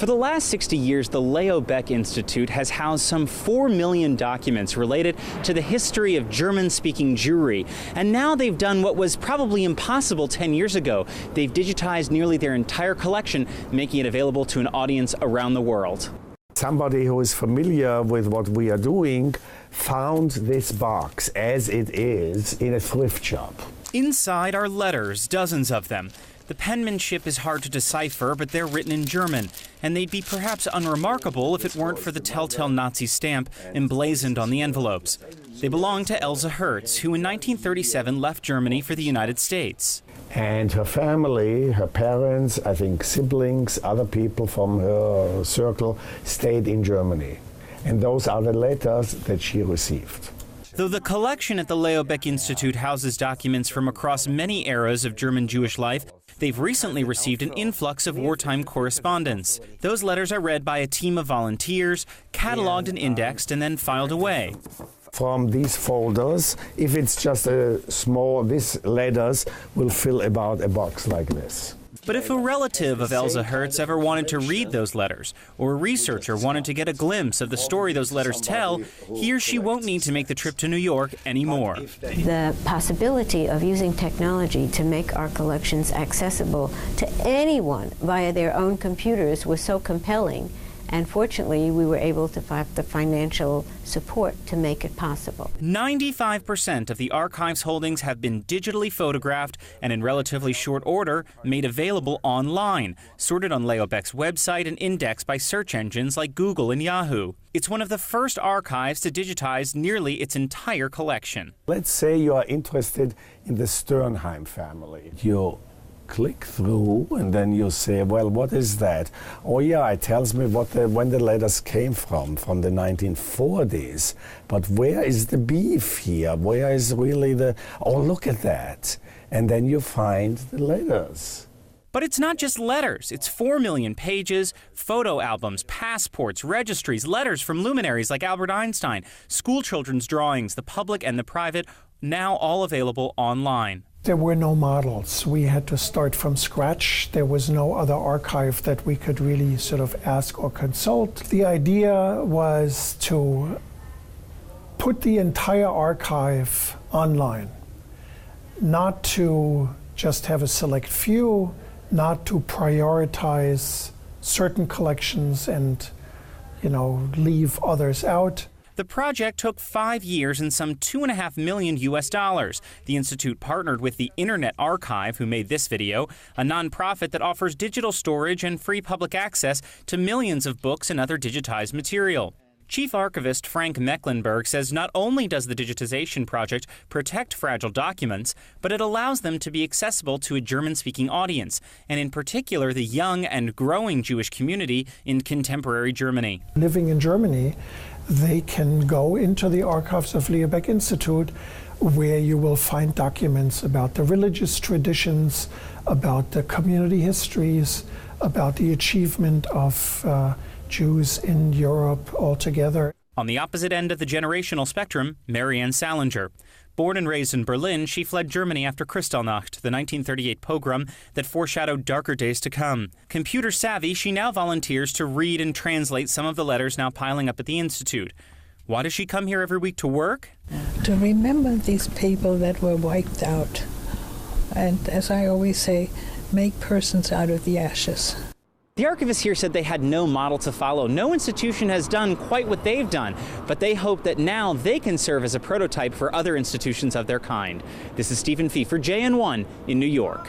For the last 60 years, the Leo Baeck Institute has housed some 4 million documents related to the history of German-speaking Jewry. And now they've done what was probably impossible 10 years ago. They've digitized nearly their entire collection, making it available to an audience around the world. Somebody who is familiar with what we are doing found this box as it is in a thrift shop. Inside are letters, dozens of them. The penmanship is hard to decipher, but they're written in German, and they'd be perhaps unremarkable if it weren't for the telltale Nazi stamp emblazoned on the envelopes. They belong to Else Hertz, who in 1937 left Germany for the United States. And her family, her parents, I think siblings, other people from her circle stayed in Germany. And those are the letters that she received. Though the collection at the Leo Baeck Institute houses documents from across many eras of German Jewish life, they've recently received an influx of wartime correspondence. Those letters are read by a team of volunteers, cataloged and indexed, and then filed away. From these folders, if it's just these letters will fill about a box like this. But if a relative of Else Hertz ever wanted to read those letters, or a researcher wanted to get a glimpse of the story those letters tell, he or she won't need to make the trip to New York anymore. The possibility of using technology to make our collections accessible to anyone via their own computers was so compelling. And fortunately, we were able to find the financial support to make it possible. 95% of the archive's holdings have been digitally photographed and in relatively short order made available online, sorted on Leo Baeck's website and indexed by search engines like Google and Yahoo. It's one of the first archives to digitize nearly its entire collection. Let's say you are interested in the Sternheim family. You click through and then you say, well, what is that? Oh yeah, it tells me when the letters came from the 1940s. But where is the beef here? Where is really oh, look at that. And then you find the letters. But it's not just letters. It's 4 million pages, photo albums, passports, registries, letters from luminaries like Albert Einstein, school children's drawings, the public and the private, now all available online. There were no models. We had to start from scratch. There was no other archive that we could really sort of ask or consult. The idea was to put the entire archive online, not to just have a select few, not to prioritize certain collections and, leave others out. The project took 5 years and some $2.5 million. The Institute partnered with the Internet Archive, who made this video, a nonprofit that offers digital storage and free public access to millions of books and other digitized material. Chief Archivist Frank Mecklenburg says not only does the digitization project protect fragile documents, but it allows them to be accessible to a German-speaking audience, and in particular the young and growing Jewish community in contemporary Germany. Living in Germany, they can go into the archives of Leo Baeck Institute, where you will find documents about the religious traditions, about the community histories, about the achievement of Jews in Europe altogether. On the opposite end of the generational spectrum, Marianne Salinger. Born and raised in Berlin, she fled Germany after Kristallnacht, the 1938 pogrom that foreshadowed darker days to come. Computer savvy, she now volunteers to read and translate some of the letters now piling up at the Institute. Why does she come here every week to work? To remember these people that were wiped out. And as I always say, make persons out of the ashes. The archivist here said they had no model to follow. No institution has done quite what they've done, but they hope that now they can serve as a prototype for other institutions of their kind. This is Stephen Fee for JN1 in New York.